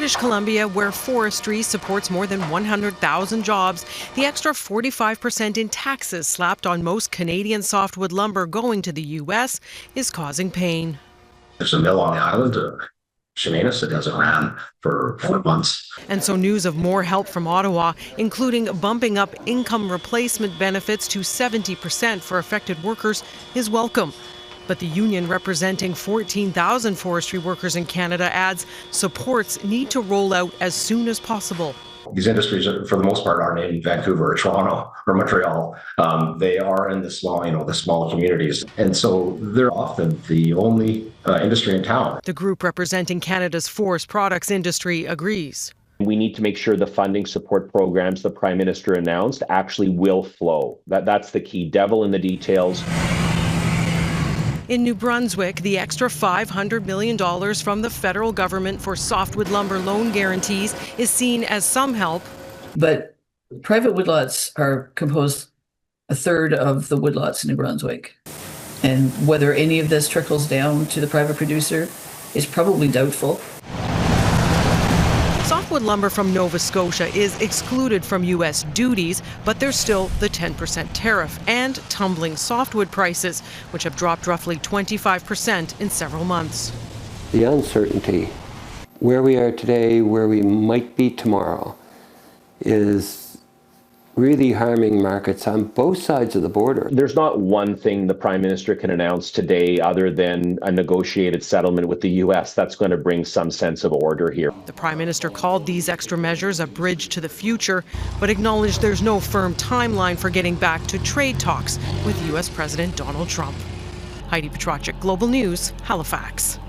British Columbia, where forestry supports more than 100,000 jobs, the extra 45% in taxes slapped on most Canadian softwood lumber going to the U.S. is causing pain. There's a mill on the island, Chemainus, that hasn't ran for 4 months. And so news of more help from Ottawa, including bumping up income replacement benefits to 70% for affected workers, is welcome. But the union representing 14,000 forestry workers in Canada adds supports need to roll out as soon as possible. These industries, for the most part, aren't in Vancouver or Toronto or Montreal. They are in the small communities. And so they're often the only industry in town. The group representing Canada's forest products industry agrees. We need to make sure the funding support programs the Prime Minister announced actually will flow. That's the key. Devil in the details. In New Brunswick, the extra $500 million from the federal government for softwood lumber loan guarantees is seen as some help. But private woodlots are composed a third of the woodlots in New Brunswick. And whether any of this trickles down to the private producer is probably doubtful. Softwood lumber from Nova Scotia is excluded from U.S. duties, but there's still the 10% tariff and tumbling softwood prices, which have dropped roughly 25% in several months. The uncertainty, where we are today, where we might be tomorrow, is really harming markets on both sides of the border. There's not one thing the Prime Minister can announce today other than a negotiated settlement with the U.S. that's going to bring some sense of order here. The Prime Minister called these extra measures a bridge to the future, but acknowledged there's no firm timeline for getting back to trade talks with U.S. President Donald Trump. Heidi Petracek, Global News, Halifax.